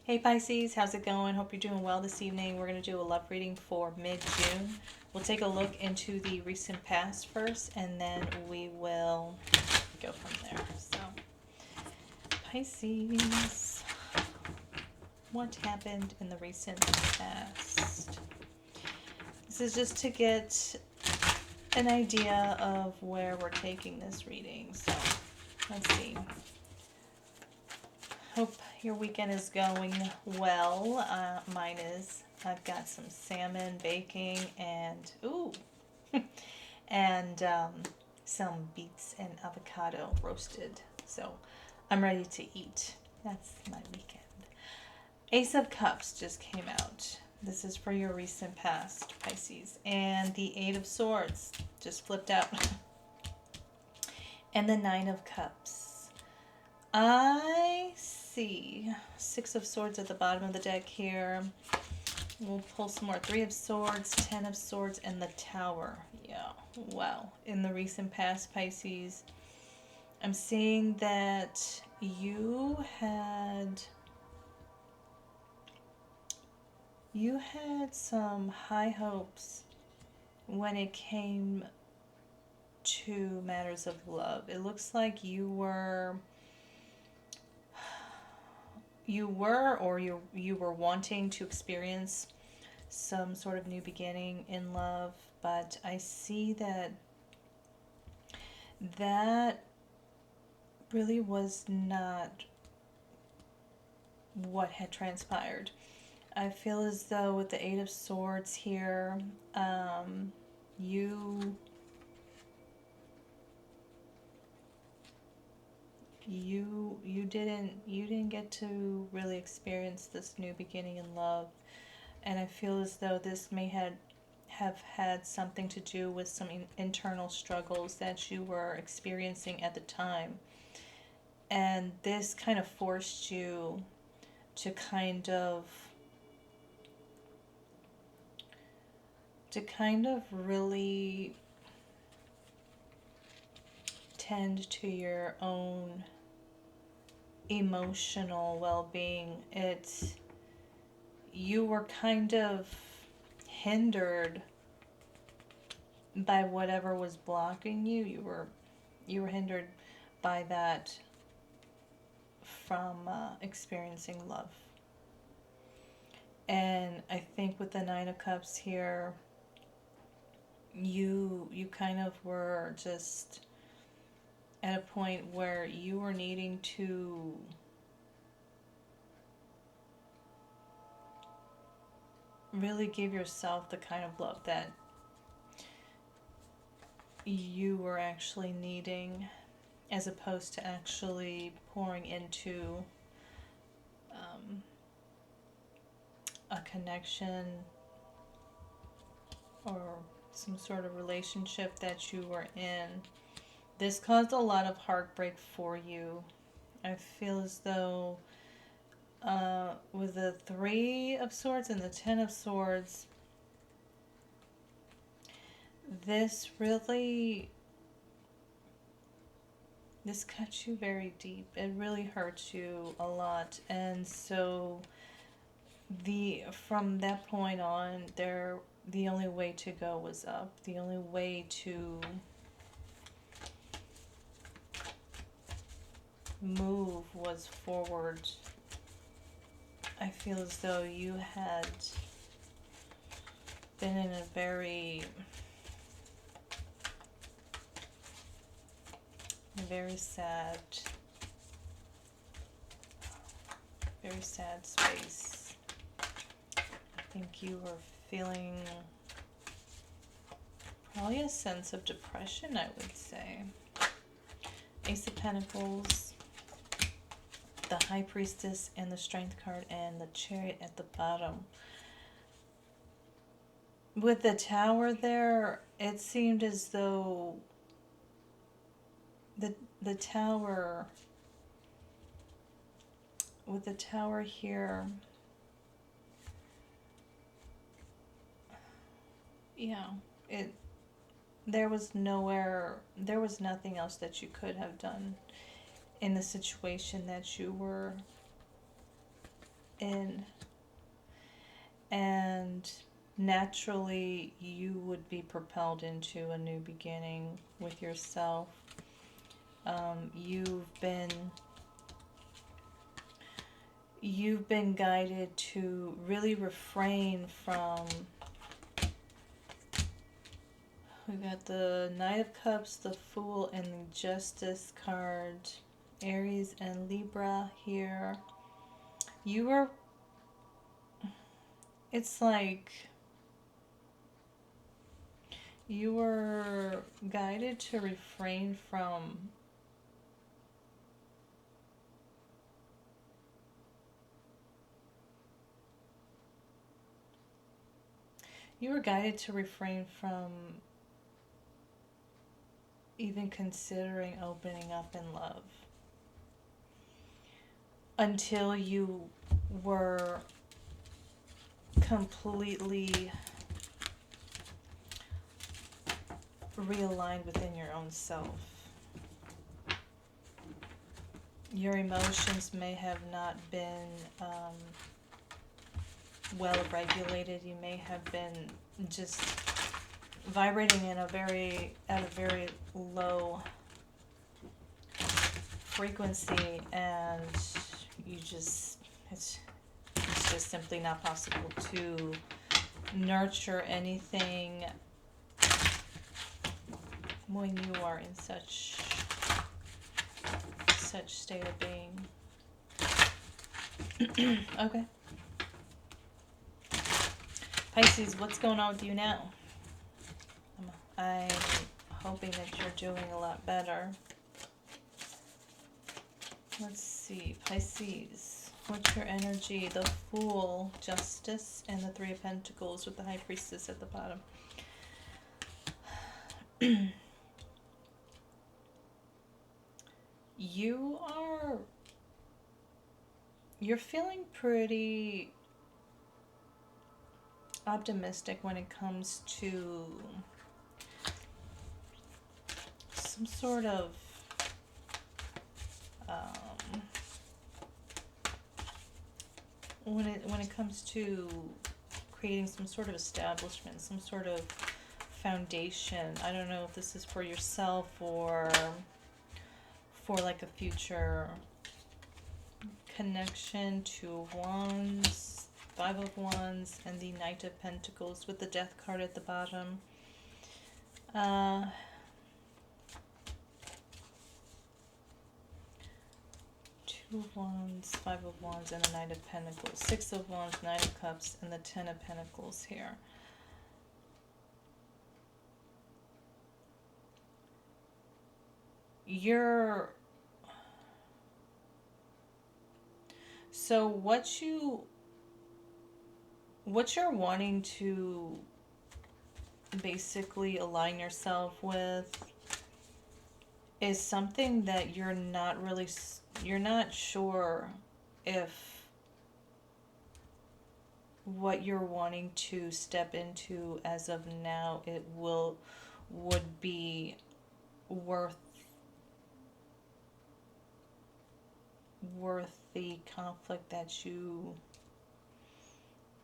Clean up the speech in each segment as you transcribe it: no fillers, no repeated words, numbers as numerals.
Hey Pisces, how's it going? Hope you're doing well this evening. We're going to do a love reading for mid-June. We'll take a look into the recent past first, and then we will go from there. So, Pisces, what happened in the recent past? This is just to get an idea of where we're taking this reading. So, let's see. Hope your weekend is going well. Mine is. I've got some salmon baking and and some beets and avocado roasted. So I'm ready to eat. That's my weekend. Ace of Cups just came out. This is for your recent past, Pisces. And the Eight of Swords just flipped out. And the Nine of Cups. I see Six of Swords at the bottom of the deck here. We'll pull some more. Three of Swords, Ten of Swords, and the Tower. Yeah, wow. In the recent past, Pisces, I'm seeing that you had some high hopes when it came to matters of love. It looks like you were wanting to experience some sort of new beginning in love, but I see that really was not what had transpired. I feel as though with the Eight of Swords here, you didn't get to really experience this new beginning in love, and I feel as though this may have had something to do with some internal struggles that you were experiencing at the time, and this kind of forced you to kind of really tend to your own emotional well-being. You were kind of hindered by whatever was blocking you. You were hindered by that from experiencing love. And I think with the Nine of Cups here, you kind of were just at a point where you were needing to really give yourself the kind of love that you were actually needing, as opposed to actually pouring into a connection or some sort of relationship that you were in. This caused a lot of heartbreak for you. I feel as though with the Three of Swords and the Ten of Swords, this cuts you very deep. It really hurts you a lot. And so from that point on, the only way to go was up. The only way to move was forward. I feel as though you had been in a very sad space. I think you were feeling probably a sense of depression, I would say. Ace of Pentacles, the High Priestess, and the Strength card, and the Chariot at the bottom. With the Tower there, it seemed as though the Tower, with the Tower here, yeah, there was nothing else that you could have done in the situation that you were in, and naturally you would be propelled into a new beginning with yourself. You've been guided to really refrain from, we got the Knight of Cups, the Fool, and the Justice card. Aries and Libra here. You are, it's like you were guided to refrain from even considering opening up in love until you were completely realigned within your own self. Your emotions may have not been well regulated. You may have been just vibrating at a very low frequency, and it's just simply not possible to nurture anything when you are in such state of being. Okay. Pisces, what's going on with you now? I'm hoping that you're doing a lot better. Let's see, Pisces, what's your energy? The Fool, Justice, and the Three of Pentacles with the High Priestess at the bottom. You're feeling pretty optimistic when it comes to some sort of when it comes to creating some sort of establishment, some sort of foundation. I don't know if this is for yourself or for like a future connection. Two of Wands, Five of Wands, and the Knight of Pentacles with the Death card at the bottom. Two of Wands, Five of Wands, and the Knight of Pentacles. Six of Wands, Knight of Cups, and the Ten of Pentacles here. So what you're wanting to basically align yourself with is something that you're not sure if what you're wanting to step into as of now would be worth the conflict that you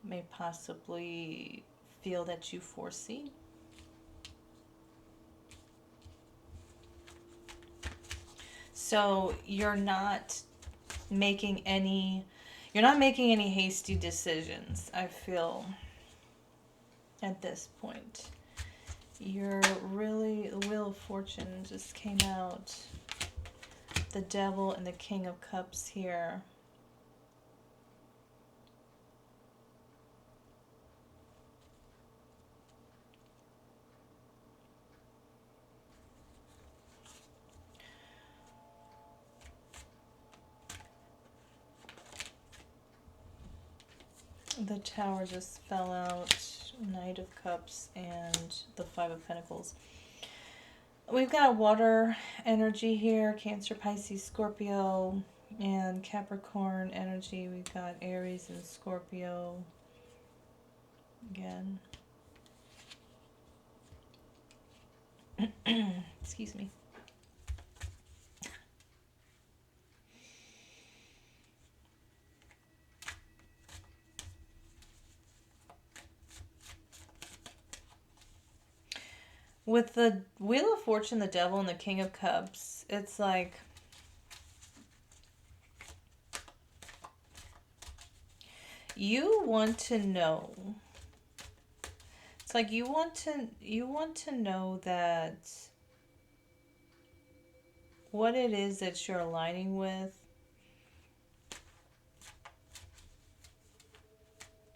may possibly feel that you foresee. So you're not making any hasty decisions, I feel, at this point. You're really, the Wheel of Fortune just came out. The Devil and the King of Cups here. The Tower just fell out. Knight of Cups and the Five of Pentacles. We've got water energy here. Cancer, Pisces, Scorpio, and Capricorn energy. We've got Aries and Scorpio again. Excuse me. With the Wheel of Fortune, the Devil, and the King of Cups, it's like you want to know. It's like you want to know that what it is that you're aligning with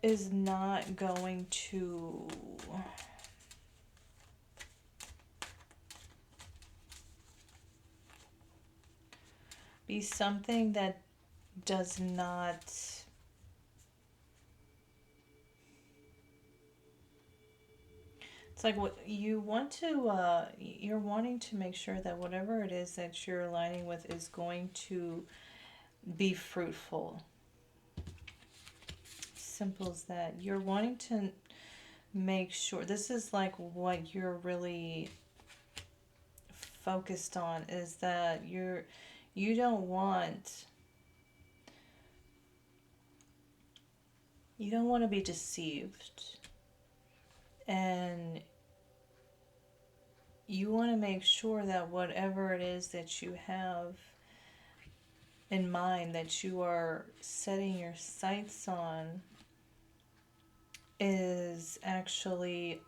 is not going to be something that does not. It's like what you want to, you're wanting to make sure that whatever it is that you're aligning with is going to be fruitful. Simple as that. You're wanting to make sure this is like what you're really focused on is that you don't want you don't want to be deceived, and you want to make sure that whatever it is that you have in mind that you are setting your sights on is actually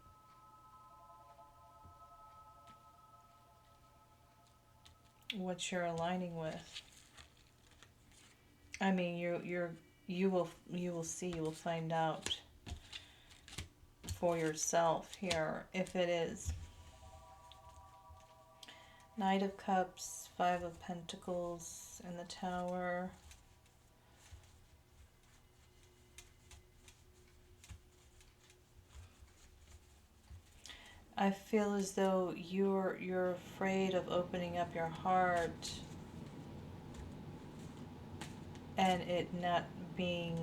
what you're aligning with. I mean, you will see, you will find out for yourself here if it is. Knight of Cups, Five of Pentacles, and the Tower. I feel as though you're afraid of opening up your heart and it not being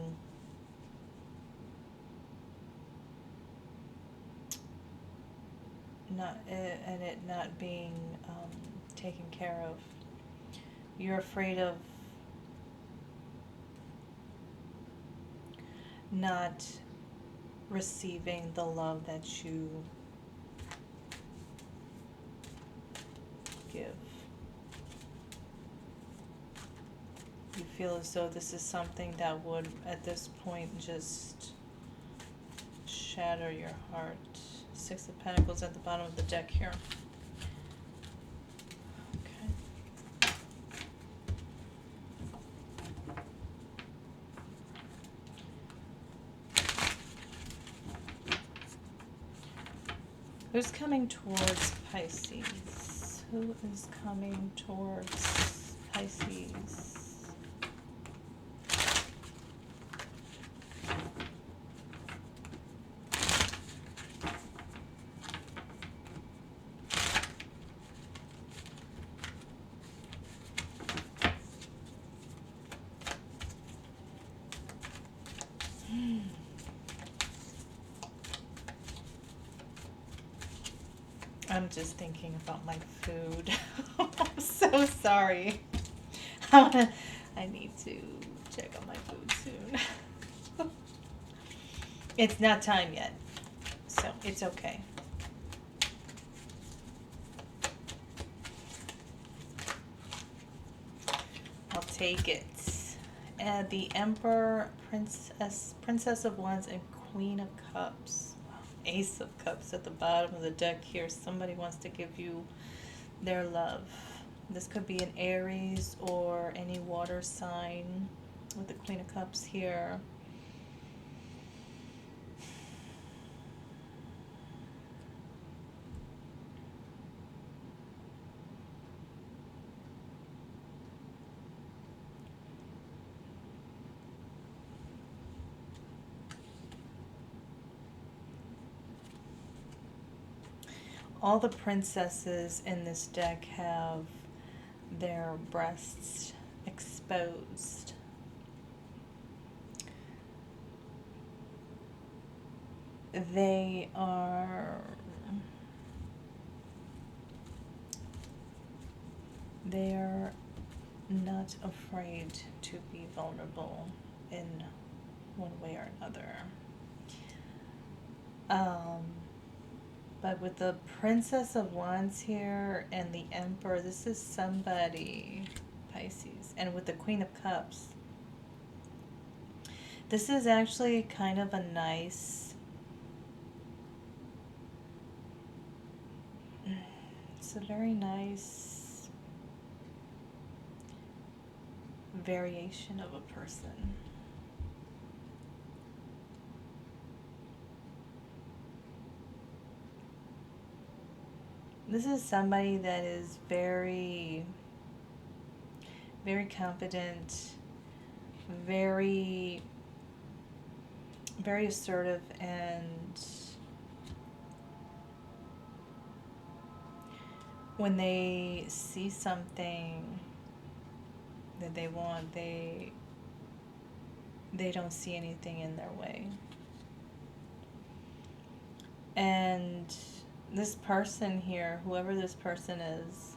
not and it not being taken care of. You're afraid of not receiving the love that you give. You feel as though this is something that would, at this point, just shatter your heart. Six of Pentacles at the bottom of the deck here. Okay. Who's coming towards Pisces? Who is coming towards Pisces? I'm just thinking about my food. I'm so sorry. I need to check on my food soon. It's not time yet, so it's okay. I'll take it. And the Emperor, Princess of Wands, and Queen of Cups. Ace of Cups at the bottom of the deck here. Somebody wants to give you their love. This could be an Aries or any water sign with the Queen of Cups here. All the princesses in this deck have their breasts exposed. They are not afraid to be vulnerable in one way or another. But with the Princess of Wands here and the Emperor, this is somebody, Pisces. And with the Queen of Cups, this is actually kind of a nice, it's a very nice variation of a person. This is somebody that is very, very confident, very, very assertive, and when they see something that they want, they don't see anything in their way. And this person here, whoever this person is,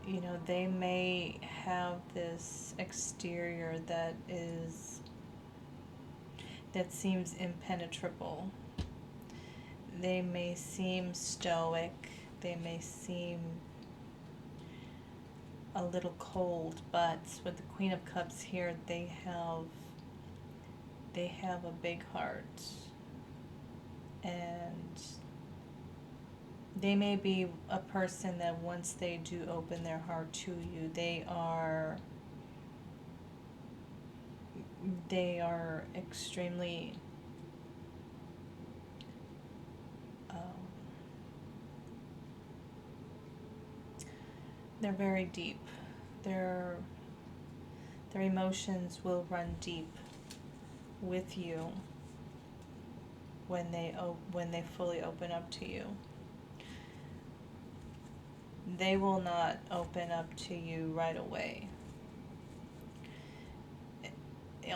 you know, they may have this exterior that seems impenetrable. They may seem stoic, they may seem a little cold, but with the Queen of Cups here, they have a big heart. And they may be a person that once they do open their heart to you, they are extremely they're very deep. Their emotions will run deep with you when they fully open up to you. They will not open up to you right away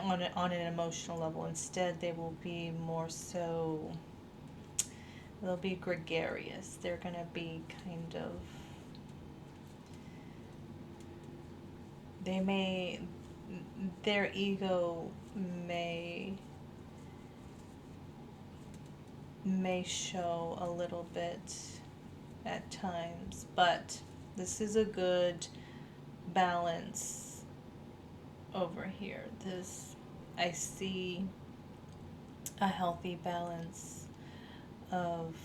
on an emotional level. Instead, they will be more so, they'll be gregarious. They're going to be kind of, their ego may show a little bit at times, but this is a good balance over here. I see a healthy balance of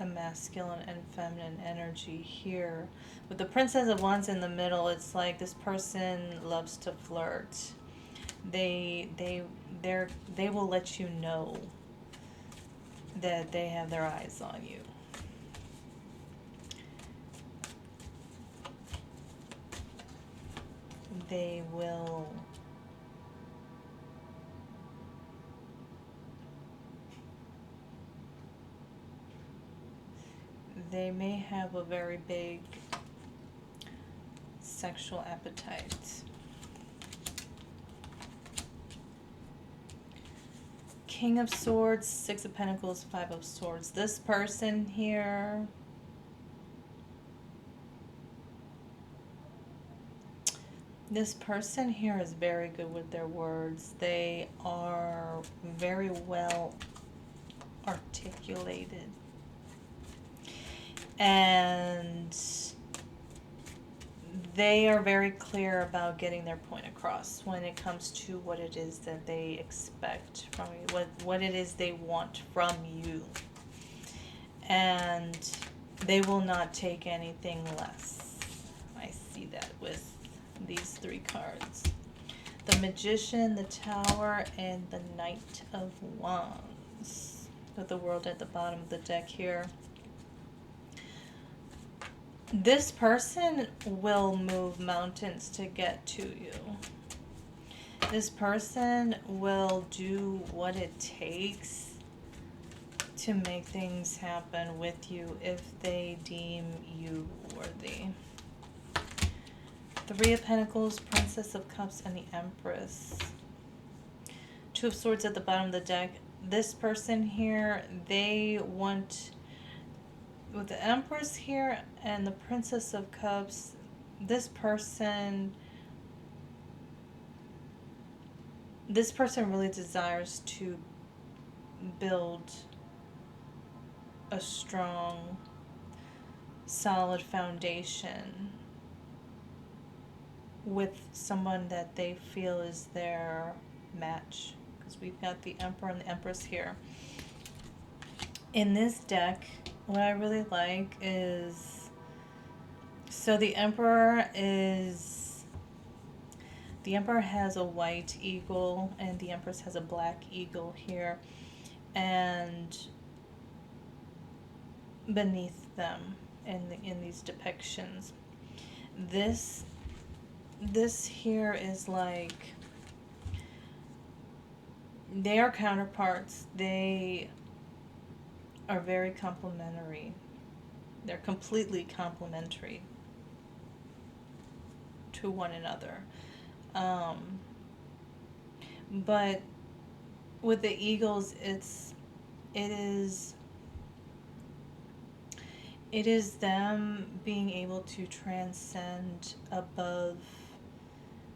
a masculine and feminine energy here. With the Princess of Wands in the middle, it's like this person loves to flirt. They will let you know that they have their eyes on you. They may have a very big sexual appetite. King of Swords, Six of Pentacles, Five of Swords. This person here, is very good with their words. They are very well articulated. And they are very clear about getting their point across when it comes to what it is that they expect from you, what it is they want from you. And they will not take anything less. I see that with these three cards. The Magician, the Tower, and the Knight of Wands. With the World at the bottom of the deck here. This person will move mountains to get to you. This person will do what it takes to make things happen with you if they deem you worthy. Three of Pentacles, Princess of Cups, and the Empress. Two of Swords at the bottom of the deck. This person here, they want, with the Empress here and the Princess of Cups, this person really desires to build a strong, solid foundation with someone that they feel is their match. Because we've got the Emperor and the Empress here. In this deck, what I really like is, so the Emperor has a white eagle and the Empress has a black eagle here, and beneath them in these depictions, this here is like, they are counterparts. They are very complementary. They're completely complementary to one another. But with the eagles, it is them being able to transcend above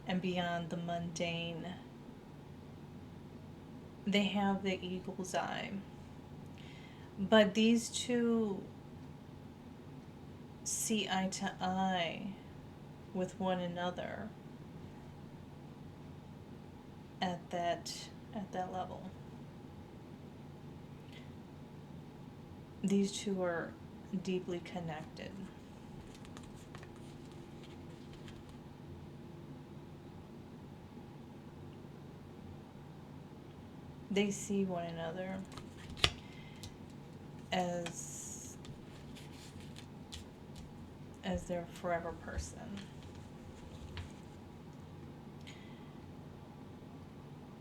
and beyond the mundane. They have the eagle's eye. But these two see eye to eye with one another at that level. These two are deeply connected. They see one another as their forever person.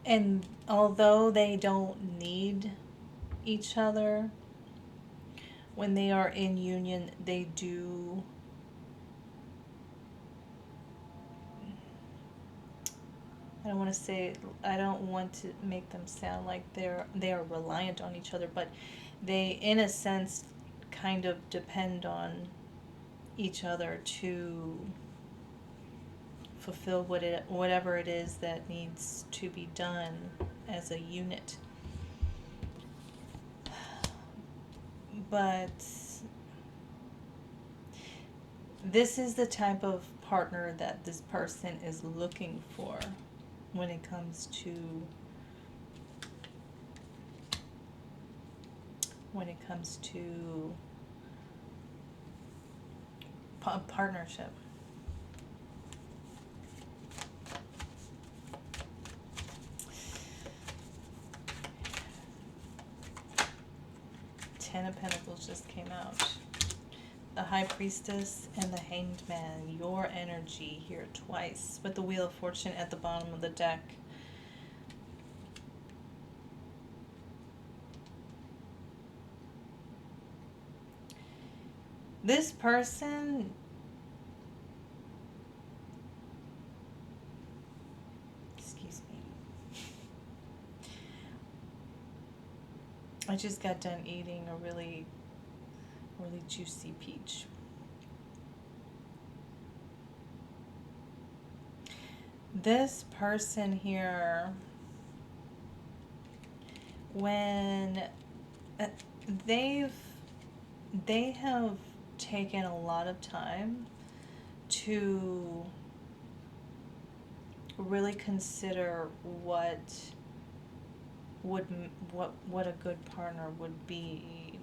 And although they don't need each other, when they are in union, they do I don't want to make them sound like they are reliant on each other, but they, in a sense, kind of depend on each other to fulfill whatever it is that needs to be done as a unit. But this is the type of partner that this person is looking for when it comes to partnership. Ten of Pentacles just came out. The High Priestess and the Hanged Man. Your energy here twice, with the Wheel of Fortune at the bottom of the deck. This person, excuse me, I just got done eating a really juicy peach. This person here, when they have taken a lot of time to really consider what a good partner would be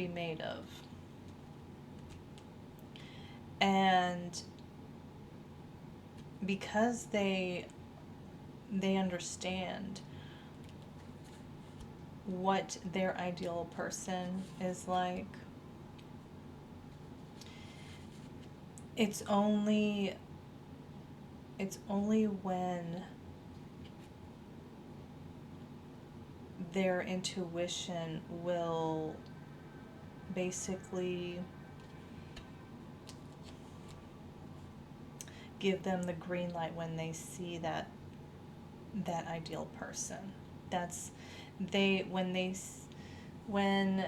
made of. And because they understand what their ideal person is like, it's only when their intuition will basically give them the green light when they see that ideal person. When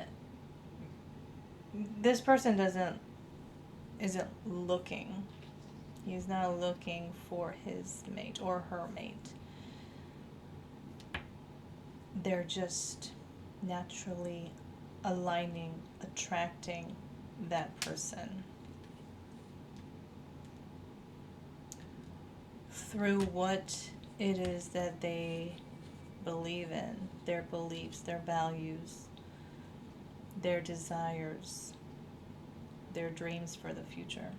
this person isn't looking. He's not looking for his mate or her mate. they're just naturally aligning, attracting that person through what it is that they believe in, their beliefs, their values, their desires, their dreams for the future.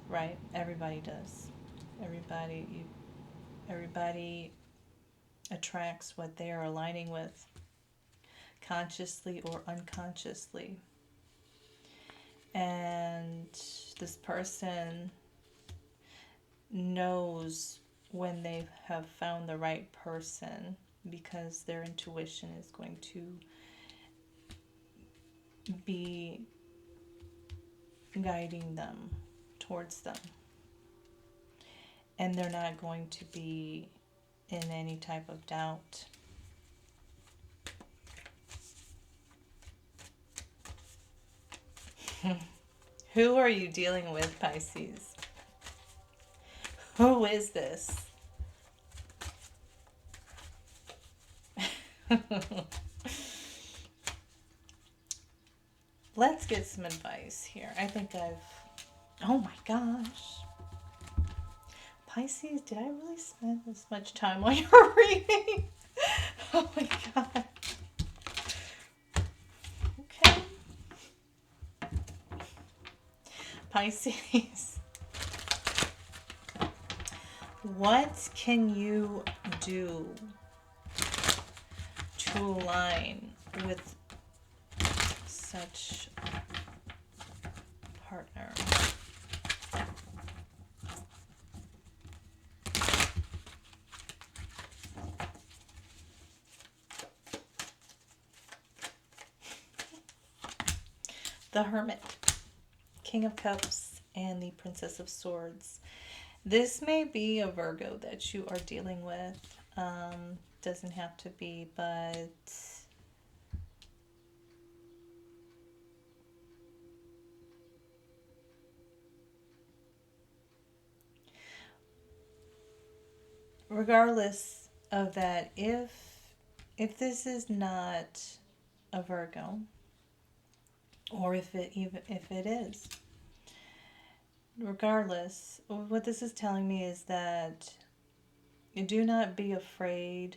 Right? Everybody does. Everybody attracts what they are aligning with, consciously or unconsciously. And this person knows when they have found the right person, because their intuition is going to be guiding them towards them. And they're not going to be in any type of doubt. Who are you dealing with, Pisces? Who is this? Let's get some advice here. I think oh my gosh. Pisces, did I really spend this much time on your reading? Oh my god. Okay. Pisces, what can you do to align with such a partner? The Hermit, King of Cups, and the Princess of Swords. This may be a Virgo that you are dealing with. Doesn't have to be, but regardless of that, if this is not a Virgo, or if it is, regardless, what this is telling me is that you do not be afraid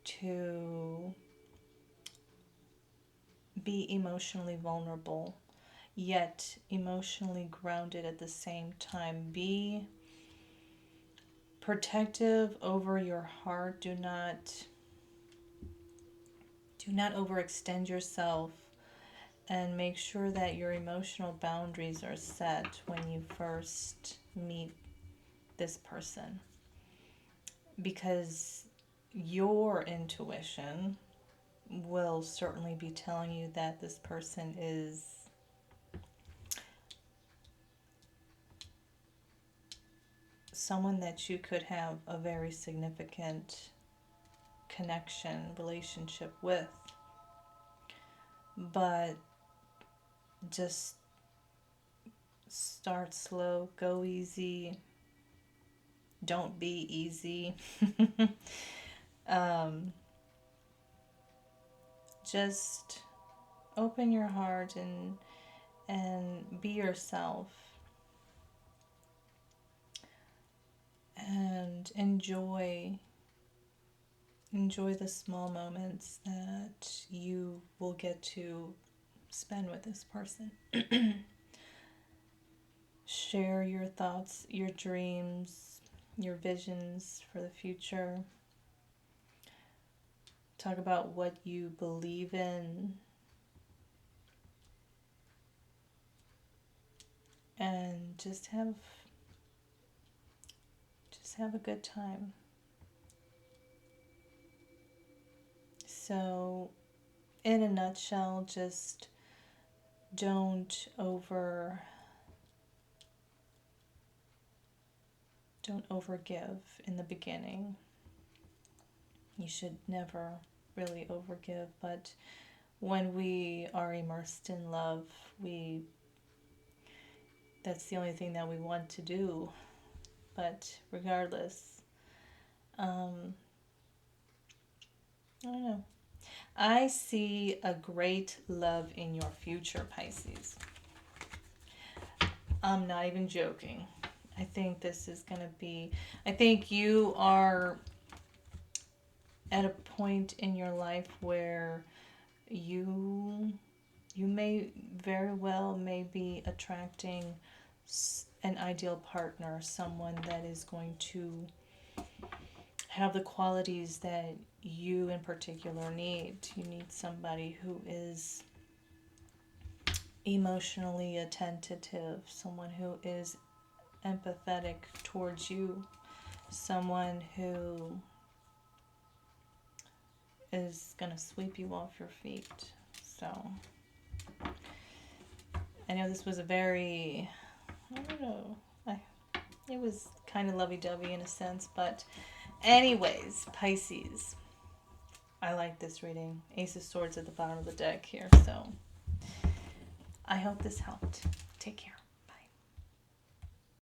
to be emotionally vulnerable, yet emotionally grounded at the same time. Be protective over your heart. Do not overextend yourself, and make sure that your emotional boundaries are set when you first meet this person, because your intuition will certainly be telling you that this person is someone that you could have a very significant connection, relationship with. But just start slow, go easy, don't be easy. Just open your heart and be yourself, and enjoy the small moments that you will get to spend with this person. Share your thoughts, your dreams, your visions for the future. Talk about what you believe in, and just have a good time. So, in a nutshell, just don't overgive in the beginning. You should never really overgive, but when we are immersed in love, that's the only thing that we want to do. But regardless, I don't know. I see a great love in your future, Pisces. I'm not even joking. I think this is going to be, I think you are at a point in your life where you you may very well may be attracting an ideal partner, someone that is going to have the qualities that you in particular need. You need somebody who is emotionally attentive, someone who is empathetic towards you, someone who is going to sweep you off your feet. So, I know this was a very, I don't know, it was kind of lovey-dovey in a sense, but anyways, Pisces, I like this reading. Ace of Swords at the bottom of the deck here, so I hope this helped. Take care.